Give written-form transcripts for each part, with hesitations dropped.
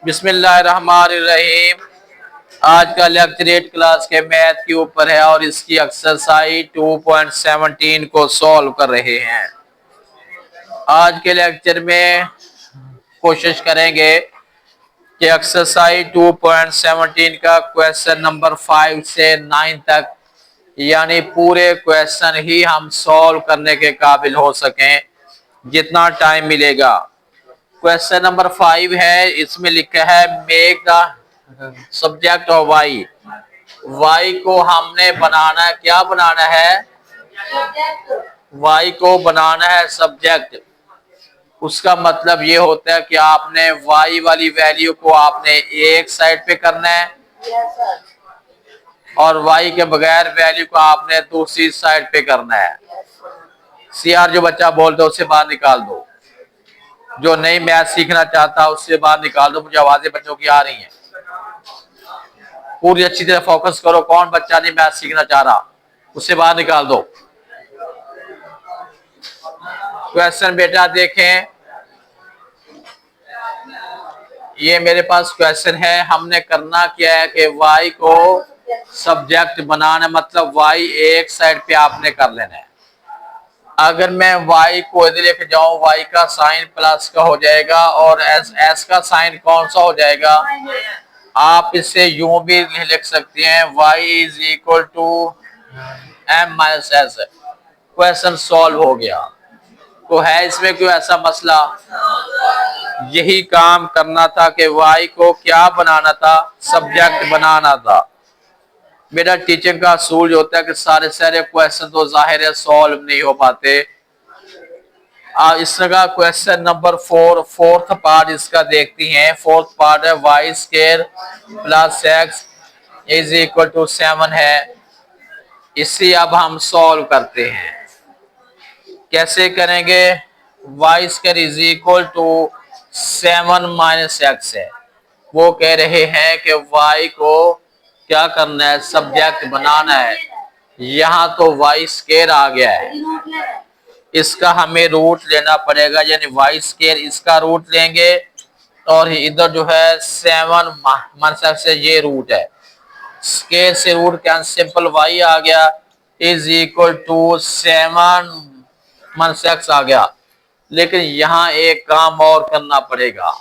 बिस्मिल्लाहिर्रहमानिर्रहीम। आज का लेक्चर 8 क्लास के मैथ के ऊपर है और इसकी एक्सरसाइज 2.17 को सॉल्व कर रहे हैं। आज के लेक्चर में कोशिश करेंगे कि एक्सरसाइज 2.17 का क्वेश्चन नंबर 5 से 9 तक यानी पूरे क्वेश्चन ही हम सॉल्व करने के काबिल हो सकें जितना टाइम मिलेगा। क्वेश्चन नंबर 5 है, इसमें लिखा है make the subject of Y. Y को हमने बनाना है, क्या बनाना है? वाई को बनाना है सब्जेक्ट। उसका मतलब ये होता है कि आपने वाई वाली वैल्यू को आपने एक साइड पे करना है और वाई के बगैर वैल्यू को आपने दूसरी साइड पे करना है। सीआर जो बच्चा बोलते उसे बाहर निकाल दो, जो नई मैथ सीखना चाहता है उससे बाहर निकाल दो। मुझे आवाजें बच्चों की आ रही हैं, पूरी अच्छी तरह फोकस करो। कौन बच्चा नहीं मैथ सीखना चाह रहा उससे बाहर निकाल दो। क्वेश्चन बेटा देखें, ये मेरे पास क्वेश्चन है। हमने करना क्या है कि y को सब्जेक्ट बनाना, मतलब y एक साइड पे आपने कर लेना है। अगर मैं y को इधर लेके जाऊं, y का साइन प्लस का हो जाएगा और s का साइन कौन सा हो जाएगा? आप इसे यूं भी लिख सकते हैं, y is equal to m minus S. Question solve हो गया। तो है इसमें कोई ऐसा मसला? यही काम करना था कि y को क्या बनाना था? सब्जेक्ट बनाना था। मेरा टीचिंग का असूल होता है कि सारे क्वेश्चन तो जाहिर है सॉल्व नहीं हो पाते। इसका क्वेश्चन नंबर 4 फोर्थ पार्ट इसका देखती हैं। फोर्थ पार्ट है Y square plus X is equal to 7 है। इसे अब हम सॉल्व करते हैं। कैसे करेंगे? Y square is equal to 7 minus X है। वो कह रहे हैं कि वाई को क्या करना है? सब्जेक्ट बनाना है। यहाँ तो वाई स्क्वायर आ गया है, इसका हमें रूट लेना पड़ेगा, यानी वाई स्क्वायर इसका रूट लेंगे और इधर जो है 7 माइनस से ये रूट है। स्क्वायर से रूट क्या? सिंपल वाई आ गया is equal to 7 minus X आ गया। लेकिन यहाँ एक काम और करना पड़ेगा।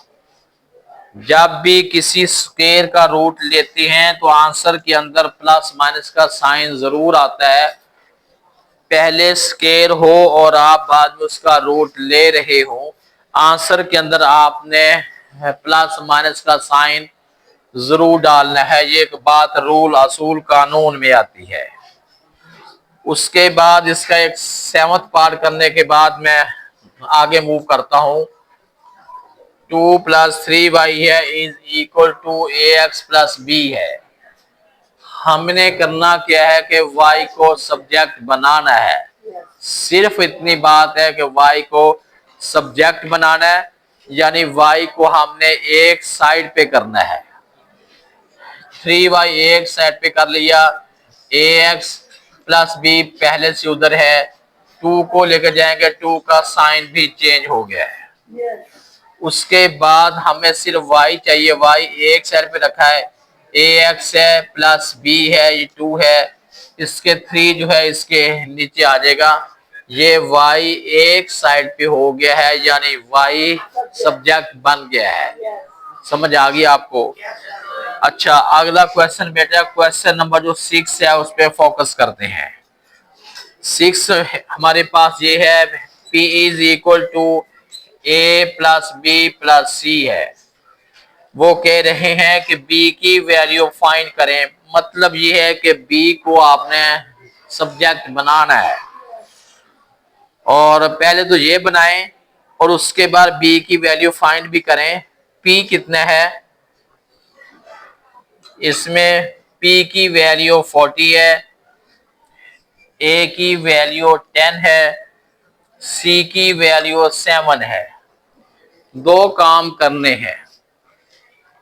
जब भी किसी स्क्वायर का रूट लेते हैं तो आंसर के अंदर प्लस माइनस का साइन जरूर आता है। पहले स्क्वायर हो और आप बाद में उसका रूट ले रहे हो, आंसर के अंदर आपने प्लस माइनस का साइन जरूर डालना है। ये एक बात रूल असूल कानून में आती है। उसके बाद इसका एक 7th पार्ट करने के बाद मैं आगे मूव करता हूं। 2 प्लस 3y है is equal to ax plus b है। हमने करना क्या है कि y को सब्जेक्ट बनाना है। सिर्फ इतनी बात है कि y को सब्जेक्ट बनाना है, यानी y को हमने एक साइड पे करना है। 3y एक साइड पे कर लिया, ax प्लस b पहले से उधर है, 2 को लेकर जाएंगे, 2 का साइन भी चेंज हो गया है। उसके बाद हमें सिर्फ y चाहिए। y एक साइड पे रखा है, ax है प्लस b है, ये 2 है, इसके 3 जो है इसके नीचे आ जाएगा। ये y एक साइड पे हो गया है, यानी y सब्जेक्ट बन गया है। समझ आ गई आपको? अच्छा, अगला क्वेश्चन बेटा, क्वेश्चन नंबर जो 6 है उस पर फोकस करते हैं। 6 हमारे पास ये है, p is equal to a plus B plus C है। वो कह रहे हैं कि b की वैल्यू फाइंड करें। मतलब ये है कि b को आपने सब्जेक्ट बनाना है, और पहले तो ये बनाएं और उसके बाद b की वैल्यू फाइंड भी करें। p कितना है? इसमें p की वैल्यू 40 है, a की वैल्यू 10 है, c की वैल्यू 7 है। दो काम करने हैं।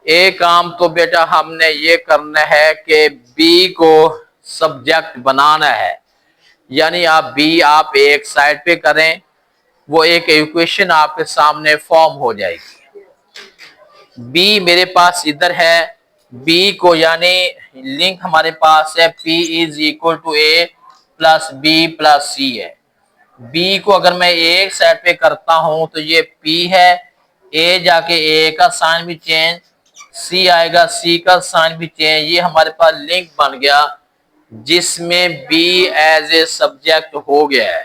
एक काम तो बेटा हमने ये करना है कि b को सब्जेक्ट बनाना है, यानी आप b आप एक साइड पे करें, वो एक इक्वेशन आपके सामने फॉर्म हो जाएगी। बी मेरे पास इधर है, बी को यानी लिंक हमारे पास है P is equal to A plus B plus C है। बी को अगर मैं एक साइड पे करता हूं तो ये P है, ए जाके ए का साइन भी चेंज, सी आएगा सी का साइन भी चेंज। ये हमारे पास लिंक बन गया जिसमें बी एज ए सब्जेक्ट हो गया है।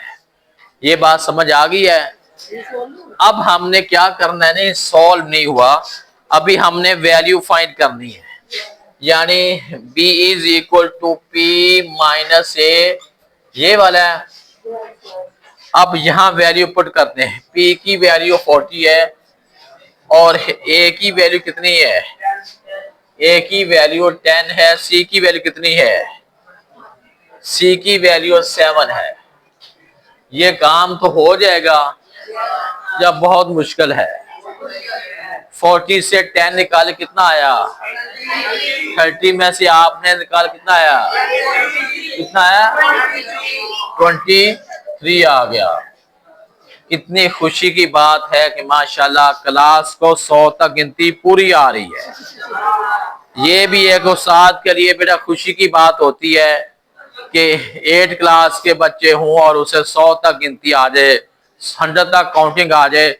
ये बात समझ आ गई है। अब हमने क्या करना है, नहीं सॉल्व नहीं हुआ, अभी हमने वैल्यू फाइंड करनी है। यानी b is equal to P minus A, ये वाला है। अब यहां वैल्यू पुट करते हैं। p की वैल्यू 40 है और a की वैल्यू कितनी है, a की वैल्यू 10 है, c की वैल्यू कितनी है, c की वैल्यू 7 है। ये काम तो हो जाएगा या बहुत मुश्किल है। 40 से 10 निकाले कितना आया, 30 में से आपने निकाल कितना आया, कितना आया, 23 आ गया। इतनी खुशी की बात है कि माशाल्लाह क्लास को 100 तक गिनती पूरी आ रही है। ये भी एक उस्ताद के लिए बेटा खुशी की बात होती है कि 8 क्लास के बच्चे हों और उसे 100 तक गिनती आ जाए, 100 तक काउंटिंग आ जाए।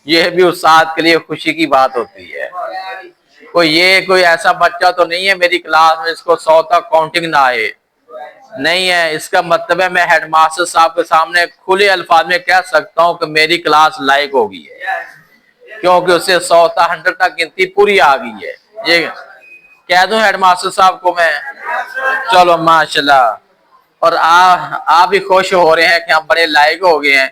यह भी उस्ताद के लिए खुशी की बात होती है। कोई ऐसा बच्चा तो नहीं है मेरी क्लास में इसको 100 तक काउंटिंग ना आए, नहीं है। इसका मतलब है मैं हेडमास्टर साहब के सामने खुले अल्फाज में कह सकता हूँ कि मेरी क्लास लायक हो गई है, क्योंकि उसे 100 तक 100 तक गिनती पूरी आ गई है। ये कह दूं हेडमास्टर साहब को मैं, चलो माशाल्लाह। और आप भी खुश हो रहे हैं कि हम बड़े लायक हो गए हैं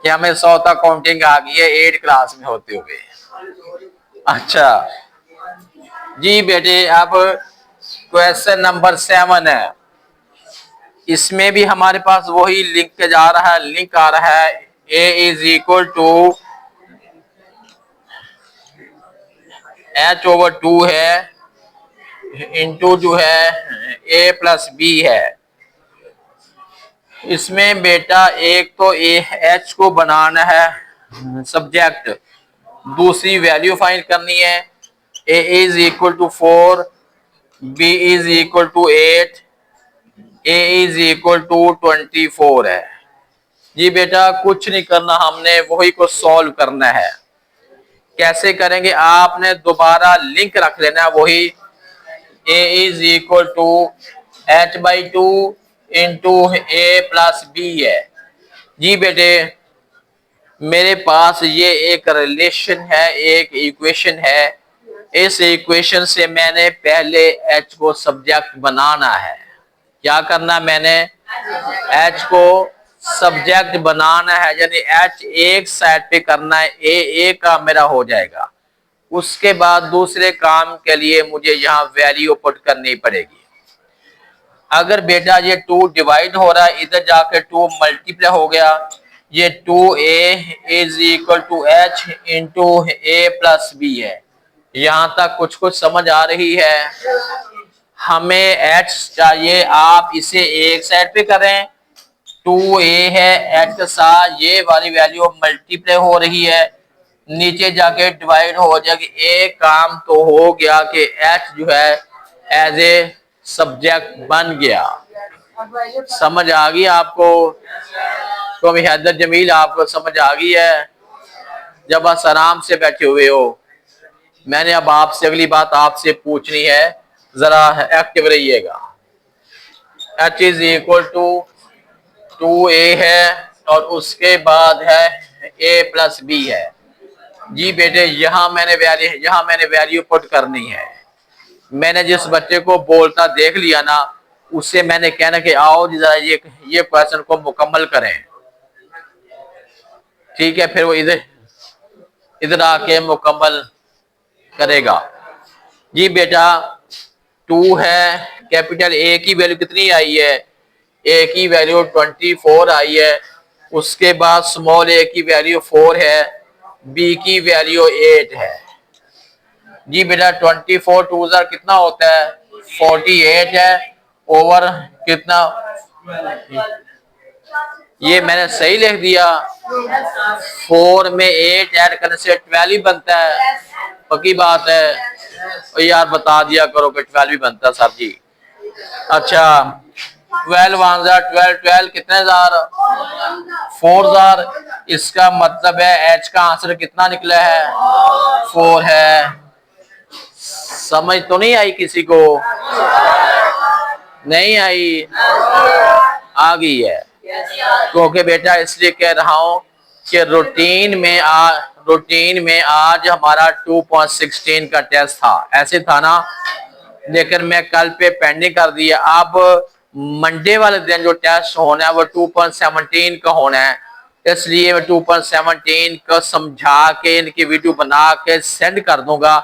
कि हमें 100 तक काउंटिंग आ गई है 8 क्लास में होते हुए। अच्छा जी बेटे, अब क्वेश्चन नंबर 7 है। इसमें भी हमारे पास वही लिंक जा रहा है, लिंक आ रहा है a is equal to h/2 है इंटू जो है a प्लस बी है। इसमें बेटा एक तो h को बनाना है सब्जेक्ट, दूसरी वैल्यू फाइंड करनी है। a is equal to 4, b is equal to 8, a is equal to 24 है। जी बेटा कुछ नहीं करना, हमने वही को सॉल्व करना है। कैसे करेंगे, आपने दोबारा लिंक रख लेना है वही, a is equal to h/2 into A plus B है। जी बेटे मेरे पास ये एक रिलेशन है, एक इक्वेशन है। इस इक्वेशन से मैंने पहले h को सब्जेक्ट बनाना है। क्या करना, मैंने h को सब्जेक्ट बनाना है, यानी h एक साइड पे करना है, a का मेरा हो जाएगा। उसके बाद दूसरे काम के लिए मुझे यहाँ वैल्यू पुट करनी पड़ेगी। अगर बेटा ये 2 डिवाइड हो रहा है, इधर जाकर 2 मल्टीप्लाई हो गया, ये 2a is equal to h into A plus B है। यहाँ तक कुछ समझ आ रही है। हमें h चाहिए, आप इसे एक साइड पे करें, 2a है h के साथ, ये वाली वैल्यू मल्टीप्लाई हो रही है, नीचे जाके डिवाइड हो जाएगी। एक काम तो हो गया कि h जो है एज ए सब्जेक्ट बन गया। समझ आ गई आपको? तो हैदर जमील आपको समझ आ गई है? जब बस आराम से बैठे हुए हो। मैंने अब आपसे अगली बात आपसे पूछनी है, जरा एक्टिव रहिएगा। h is equal to 2a है और उसके बाद है a प्लस बी है। जी बेटे यहाँ मैंने वैल्यू पुट करनी है। मैंने जिस बच्चे को बोलता देख लिया ना, उससे मैंने कहना कि आओ जरा ये क्वेश्चन को मुकम्मल करें। ठीक है, फिर वो इधर आके मुकम्मल करेगा। जी बेटा 2 है, कैपिटल A की वैल्यू कितनी आई है, A की वैल्यू 24 आई है। उसके बाद स्मॉल a की वैल्यू 4 है, B की वैल्यू 8 है। जी बेटा 24 टू ज़र कितना होता है, 48 है, ओवर कितना, ये मैंने सही लिख दिया। 4 में 8 ऐड करने से 12 बनता है। पक्की बात है। और यार बता दिया करो कि 12 भी बनता सर जी। अच्छा 12 वन जार 12, 12 कितने हजार? 4000। इसका मतलब है एच का आंसर कितना निकला है? 4 है। समझ तो नहीं आई किसी को? नहीं आई? आ गई है। क्योंकि बेटा इसलिए कह रहा हूं कि रूटीन में आज हमारा 2.16 का टेस्ट था, ऐसे था ना, लेकिन मैं कल पे पेंडिंग कर दिया। अब मंडे वाले दिन जो टेस्ट होना है वो 2.17 का होना है, इसलिए मैं 2.17 को समझा के इनकी वीडियो बना के सेंड कर दूंगा,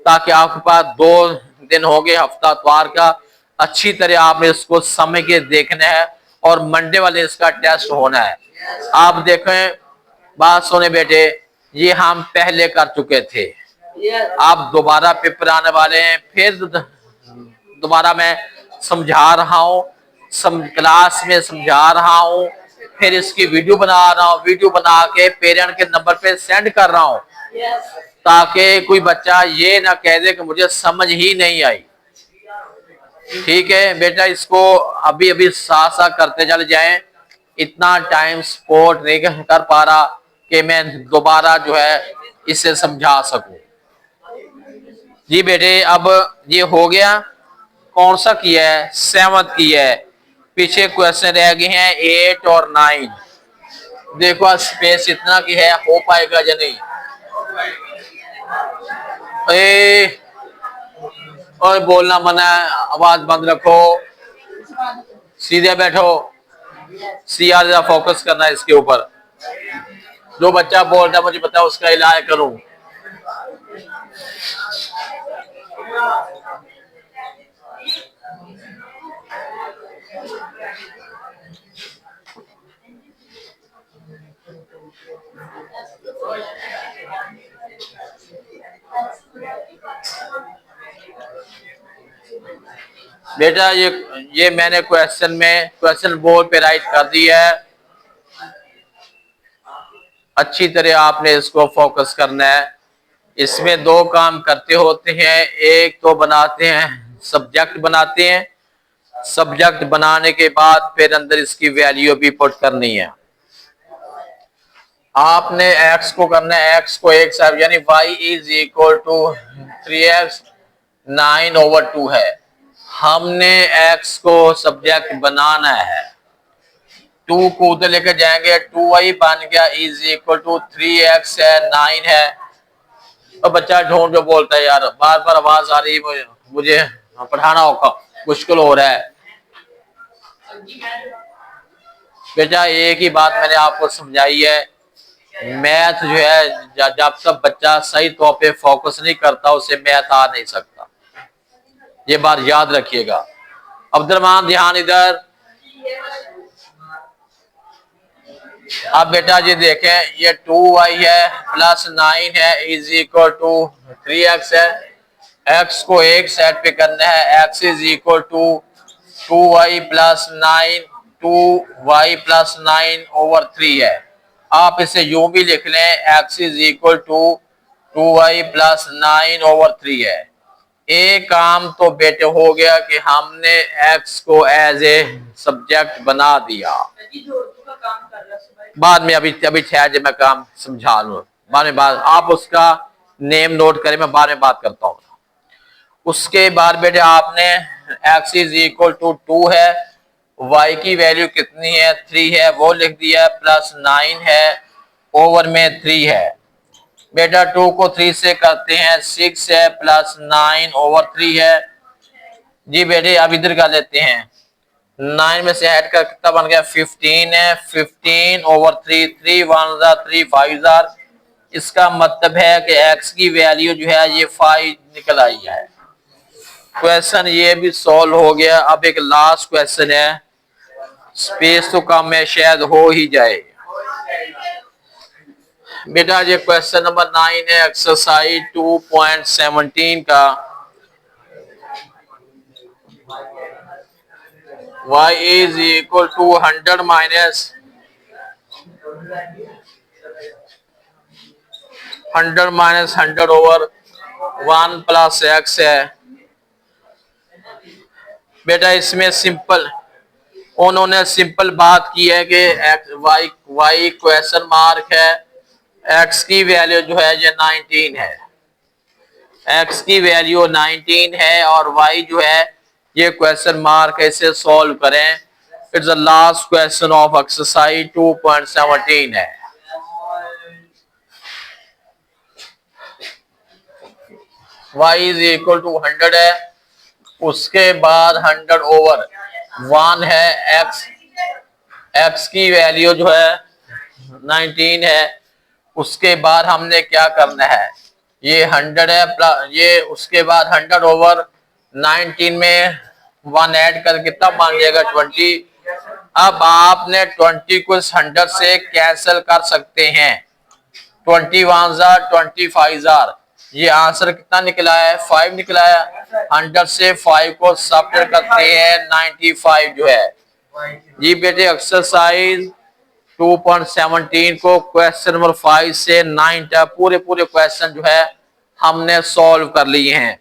ताकि आपके पास 2 दिन हो गए हफ्ता इतवार का, अच्छी तरह आपने इसको समझ के देखना है और मंडे वाले इसका टेस्ट होना है। आप देखें, बात सुने बेटे, ये हम पहले कर चुके थे, आप दोबारा पेपर आने वाले हैं, फिर दोबारा मैं समझा रहा हूँ, क्लास में समझा रहा हूँ, फिर इसकी वीडियो बना रहा हूँ, वीडियो बना के पेरेंट के नंबर पे सेंड कर रहा हूँ, ताकि कोई बच्चा ये ना कह दे कि मुझे समझ ही नहीं आई। ठीक है बेटा, इसको अभी अभी साथ साथ करते चले जाएं। इतना टाइम सपोर्ट नहीं कर पा रहा कि मैं दोबारा जो है इसे समझा सकूं। जी बेटे, अब ये हो गया। कौन सा किया है? 7th किया है। पीछे क्वेश्चन रह गए हैं 8 और 9। देखो स्पेस इतना की है, हो पाएगा या नहीं? और बोलना मना है, आवाज बंद रखो, सीधे बैठो। सीआर जरा फोकस करना है इसके ऊपर। जो बच्चा बोल रहा है मुझे बताओ, उसका इलाज करूं। बेटा ये मैंने क्वेश्चन बोर्ड पे राइट कर दिया है। अच्छी तरह आपने इसको फोकस करना है। इसमें 2 काम करते होते हैं, एक तो बनाते हैं सब्जेक्ट बनाते हैं, सब्जेक्ट बनाने के बाद फिर अंदर इसकी वैल्यू भी पुट करनी है। आपने x को करना है, x को एक साहब यानी y is equal to 3x 9/2 है। हमने x को सब्जेक्ट बनाना है, 2 को उधर लेकर जाएंगे, 2y बन गया इज इक्वल टू 3x है, 9 है। और बच्चा ढूंढ जो बोलता है यार बार बार आवाज आ रही है, मुझे पढ़ाना होगा, मुश्किल हो रहा है। बेटा एक ही बात मैंने आपको समझाई है, मैथ जो है जब तक बच्चा सही तौर पे फोकस नहीं करता उसे मैथ आ नहीं सकता, ये बात याद रखिएगा। अब्दुलरहमान ध्यान इधर। अब बेटा जी देखें, ये 2y है प्लस 9 है इज इक्वल टू 3x है। x को एक साइड पे करना है, x is equal to 2y plus 9, 2y plus 9/3 है। आप इसे यूं भी लिख लें, x is equal to 2y plus 9/3 है। एक काम तो बेटे हो गया कि हमने x को एज ए सब्जेक्ट बना दिया। बाद में अभी ठहर जब मैं काम समझा लूं, बाद में बात, आप उसका नेम नोट करें, मैं बाद में बात करता हूँ। उसके बाद बेटे आपने x इज इक्वल टू 2 है, y की वैल्यू कितनी है 3 है, वो लिख दिया, प्लस 9 है, ओवर में 3 है। बेटा 2 को 3 से करते हैं 6 है, प्लस 9/3 है। जी बेटे अब इधर कर लेते हैं, 9 में से ऐड कर कितना बन गया 15 है, 15/3, 3 1 3 5। इसका मतलब है कि x की वैल्यू जो है ये 5 निकल आई है। क्वेश्चन ये भी सॉल्व हो गया। अब एक लास्ट क्वेश्चन है, स्पेस तो कम है, शायद हो ही जाए। बेटा ये क्वेश्चन नंबर 9 है, एक्सरसाइज 2.17 का। y is equal to 100 minus 100 -100/2 1 plus X है। बेटा इसमें सिंपल उन्होंने सिंपल बात की है कि वाई वाई क्वेश्चन मार्क है, एक्स की वैल्यू जो है ये 19 है, एक्स की वैल्यू 19 है और वाई जो है ये क्वेश्चन मार्क है। इसे सॉल्व करें। It's the last question of exercise 2.17 है। y इज इक्वल टू 100 है, उसके बाद 100 ओवर 1 है, x की वैल्यू जो है 19 है। उसके बाद हमने क्या करना है, ये 100 है प्लस ये, उसके बाद 100 ओवर 19 में 1 ऐड कर कितना मान जाएगा 20। अब आपने 20 को 100 से कैंसिल कर सकते हैं, 21 जार 25 जार, ये आंसर कितना निकला है 5 निकला है। 100 से 5 को सब्ट्रैक्ट करते हैं 95 जो है। जी बेटे एक्सरसाइज 2.17 को क्वेश्चन नंबर 5 से 9 तक पूरे क्वेश्चन जो है हमने सॉल्व कर लिए हैं।